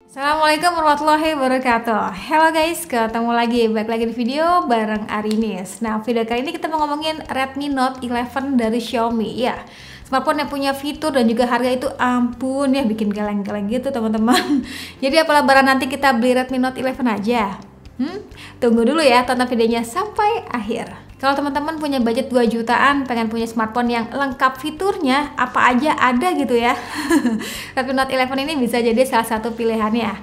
Assalamualaikum warahmatullahi wabarakatuh. Hello guys, ketemu lagi, balik lagi di video bareng Arinis. Nah, video kali ini kita mau ngomongin Redmi Note 11 dari Xiaomi. Ya, smartphone yang punya fitur dan juga harga itu ampun ya, bikin geleng-geleng gitu teman-teman. Jadi apalah barang nanti kita beli Redmi Note 11 aja. Tunggu dulu ya, tonton videonya sampai akhir. Kalau teman-teman punya budget 2 jutaan, pengen punya smartphone yang lengkap fiturnya, apa aja ada gitu ya. Redmi Note 11 ini bisa jadi salah satu pilihannya.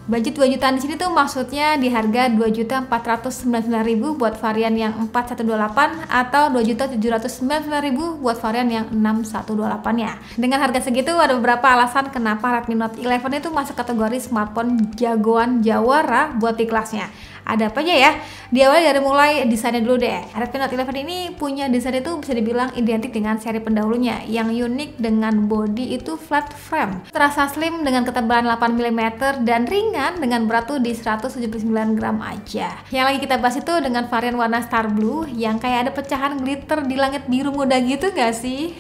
Budget 2 jutaan di sini tuh maksudnya di harga 2.499.000 buat varian yang 4128 atau 2.799.000 buat varian yang 6128-nya. Dengan harga segitu ada beberapa alasan kenapa Redmi Note 11 itu masuk kategori smartphone jagoan jawara buat di kelasnya. Ada apa aja ya? Diawali dari mulai desainnya dulu deh. Redmi Note 11 ini punya desain itu bisa dibilang identik dengan seri pendahulunya yang unik dengan body itu flat frame. Terasa slim dengan ketebalan 8 mm dan ringan dengan berat tuh di 179 gram aja. Yang lagi kita bahas itu dengan varian warna Star Blue yang kayak ada pecahan glitter di langit biru muda gitu gak sih?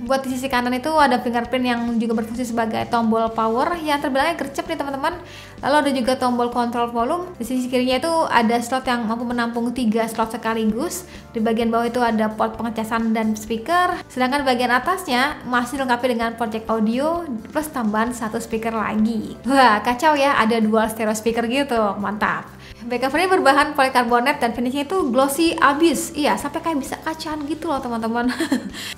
Buat di sisi kanan itu ada fingerprint yang juga berfungsi sebagai tombol power yang terbilangnya gercep nih teman-teman. Lalu ada juga tombol control volume. Di sisi kirinya itu ada slot yang mampu menampung 3 slot sekaligus. Di bagian bawah itu ada port pengecasan dan speaker. Sedangkan bagian atasnya masih dilengkapi dengan port jack audio plus tambahan 1 speaker lagi. Wah, kacau ya, ada dual stereo speaker gitu. Mantap. Back covernya berbahan polikarbonat dan finishnya itu glossy abis. Iya, sampai kayak bisa kacaan gitu loh teman-teman.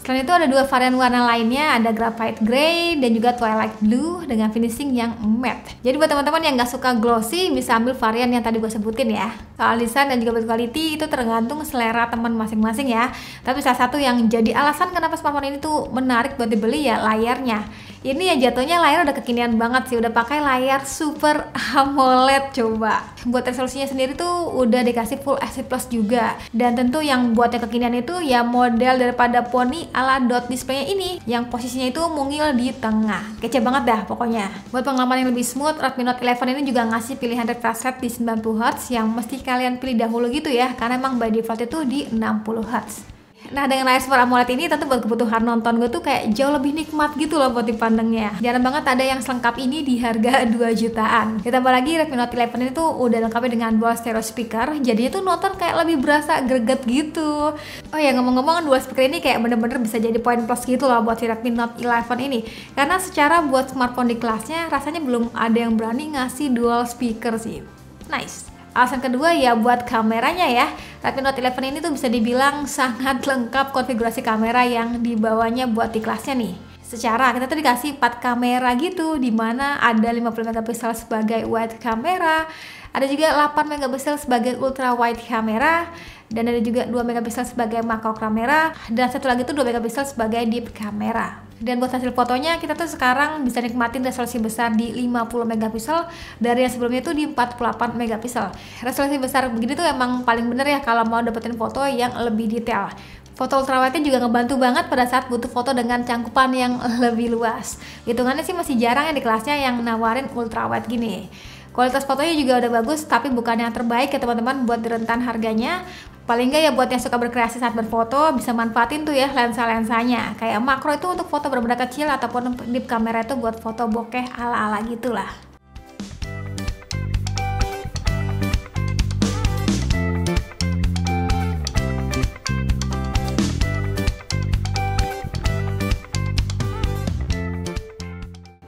Selain itu ada 2 varian warna lainnya, ada graphite grey dan juga twilight blue dengan finishing yang matte. Jadi buat teman-teman yang nggak suka glossy bisa ambil varian yang tadi gue sebutin ya. Soal desain dan juga build quality itu tergantung selera teman masing-masing ya. Tapi salah satu yang jadi alasan kenapa smartphone ini tuh menarik buat dibeli ya layarnya. Ini ya jatuhnya layar udah kekinian banget sih, udah pakai layar Super AMOLED coba. Buat resolusinya sendiri tuh udah dikasih Full HD Plus juga. Dan tentu yang buatnya kekinian itu ya model daripada poni ala dot displaynya ini yang posisinya itu mungil di tengah. Kece banget dah pokoknya. Buat pengalaman yang lebih smooth, Redmi Note 11 ini juga ngasih pilihan refresh rate di 90Hz yang mesti kalian pilih dahulu gitu ya, karena emang by default itu di 60Hz. Nah, dengan layar Super AMOLED ini tentu buat kebutuhan nonton gue tuh kayak jauh lebih nikmat gitu loh buat dipandangnya. Jarang banget ada yang selengkap ini di harga 2 jutaan. Ditambah lagi Redmi Note 11 ini tuh udah lengkap dengan dual stereo speaker, jadinya tuh nonton kayak lebih berasa greget gitu. Oh ya, ngomong-ngomong, dual speaker ini kayak bener-bener bisa jadi poin plus gitu loh buat si Redmi Note 11 ini. Karena secara buat smartphone di kelasnya rasanya belum ada yang berani ngasih dual speaker sih. Nice. Alasan kedua ya buat kameranya ya. Redmi Note 11 ini tuh bisa dibilang sangat lengkap konfigurasi kamera yang dibawanya buat di kelasnya nih. Secara kita tuh dikasih 4 kamera gitu, dimana ada 50 megapiksel sebagai wide kamera, ada juga 8 megapiksel sebagai ultra wide kamera, dan ada juga 2 megapiksel sebagai makro kamera, dan satu lagi tuh 2 megapiksel sebagai deep kamera. Dan buat hasil fotonya kita tuh sekarang bisa nikmatin resolusi besar di 50 megapiksel dari yang sebelumnya itu di 48 megapiksel. Resolusi besar begini tuh emang paling bener ya kalau mau dapetin foto yang lebih detail. Foto ultrawide-nya juga ngebantu banget pada saat butuh foto dengan cangkupan yang lebih luas. Hitungannya sih masih jarang ya di kelasnya yang nawarin ultrawide gini. Kualitas fotonya juga udah bagus, tapi bukan yang terbaik ya teman-teman buat di rentan harganya. Paling nggak ya buat yang suka berkreasi saat berfoto bisa manfaatin tuh ya lensa-lensanya. Kayak makro itu untuk foto benar-benar kecil ataupun deep kamera itu buat foto bokeh ala-ala gitulah.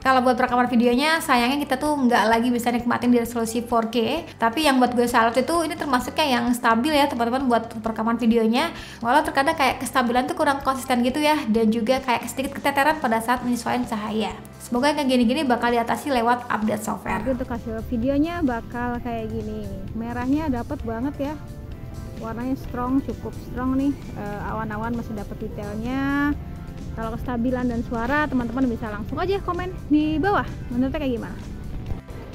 Kalau buat perekaman videonya, sayangnya kita tuh nggak lagi bisa nikmatin di resolusi 4K. Tapi yang buat gue salut itu ini termasuknya yang stabil ya teman-teman buat perekaman videonya. Walau terkadang kayak kestabilan tuh kurang konsisten gitu ya, dan juga kayak sedikit keteteran pada saat menyesuaikan cahaya. Semoga yang gini-gini bakal diatasi lewat update software. Untuk hasil videonya bakal kayak gini. Merahnya dapet banget ya. Warnanya strong, cukup strong nih. Awan-awan masih dapet detailnya. Kalau kestabilan dan suara, teman-teman bisa langsung aja komen di bawah. Menurutnya kayak gimana?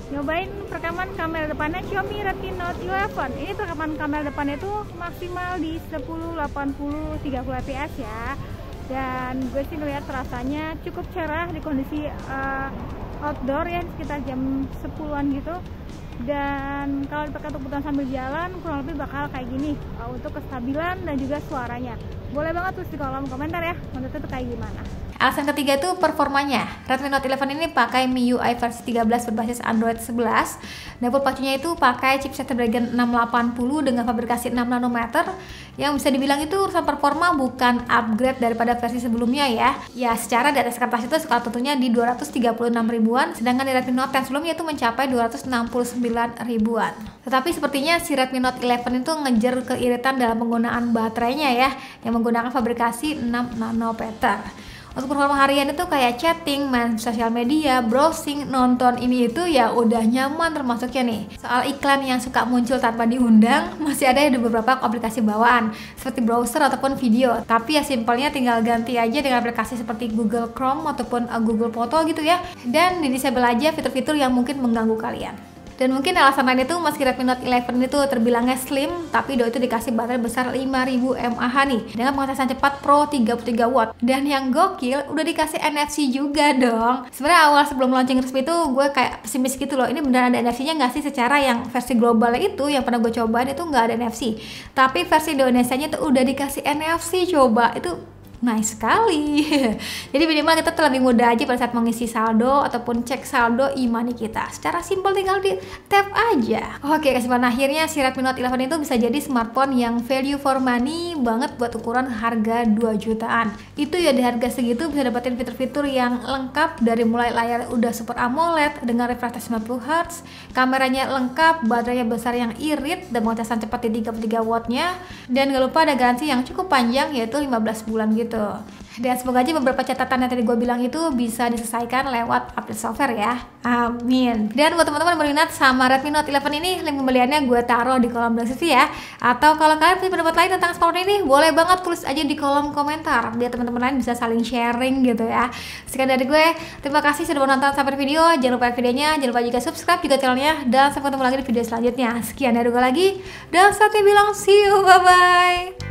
Nyobain perekaman kamera depannya Xiaomi Redmi Note 11. Ini perekaman kamera depannya itu maksimal di 1080 30 fps ya. Dan gue sih ngeliat rasanya cukup cerah di kondisi outdoor ya, sekitar jam 10-an gitu. Dan kalau dipakai untuk kebutuhan sambil jalan kurang lebih bakal kayak gini untuk kestabilan dan juga suaranya. Boleh banget tulis di kolom komentar ya menurut itu kayak gimana. Alasan ketiga itu performanya. Redmi Note 11 ini pakai MIUI versi 13 berbasis Android 11. Dapur pacunya itu pakai chipset Snapdragon 680 dengan fabrikasi 6 nanometer, yang bisa dibilang itu urusan performa bukan upgrade daripada versi sebelumnya ya. Ya secara di atas kertas itu skala tentunya di 236 ribuan, sedangkan di Redmi Note 10 sebelumnya itu mencapai 269 ribuan. Tetapi sepertinya si Redmi Note 11 itu ngejar keiritan dalam penggunaan baterainya ya, yang menggunakan fabrikasi 6 nanometer. Untuk performa harian itu kayak chatting, main sosial media, browsing, nonton ini itu ya udah nyaman termasuknya nih. Soal iklan yang suka muncul tanpa diundang, masih ada di beberapa aplikasi bawaan seperti browser ataupun video. Tapi ya simpelnya tinggal ganti aja dengan aplikasi seperti Google Chrome ataupun Google Foto gitu ya. Dan di disable aja fitur-fitur yang mungkin mengganggu kalian. Dan mungkin alasan lain itu meski Redmi Note 11 itu terbilangnya slim, tapi itu dikasih baterai besar 5000 mAh nih dengan pengecasan cepat Pro 33 watt. Dan yang gokil udah dikasih NFC juga dong. Sebenarnya awal sebelum launching resmi itu gue kayak pesimis gitu loh, ini beneran ada NFC-nya nggak sih? Secara yang versi global itu yang pernah gue cobain itu nggak ada NFC, tapi versi Indonesia-nya tuh udah dikasih NFC. Coba itu nice sekali. Jadi minimal kita tuh lebih mudah aja pada saat mengisi saldo ataupun cek saldo e-money kita. Secara simpel tinggal di tap aja. Oke, kesimpulan akhirnya si Redmi Note 11 itu bisa jadi smartphone yang value for money banget buat ukuran harga 2 jutaan. Itu ya di harga segitu bisa dapetin fitur-fitur yang lengkap, dari mulai layar udah Super AMOLED dengan refresh rate 90 Hz, kameranya lengkap, baterainya besar yang irit dan pengecasan cepat di 33 wattnya, dan gak lupa ada garansi yang cukup panjang yaitu 15 bulan gitu. Dan semoga aja beberapa catatan yang tadi gue bilang itu bisa diselesaikan lewat update software ya. Amin. Dan buat teman-teman yang berminat sama Redmi Note 11 ini, link pembeliannya gue taruh di kolom deskripsi ya. Atau kalau kalian punya pendapat lain tentang smartphone ini, boleh banget tulis aja di kolom komentar biar teman-teman lain bisa saling sharing gitu ya. Sekian dari gue, terima kasih sudah menonton sampai video. Jangan lupa like videonya, jangan lupa juga subscribe juga channelnya, dan sampai ketemu lagi di video selanjutnya. Sekian dari gue lagi, dan saatnya bilang see you, bye bye.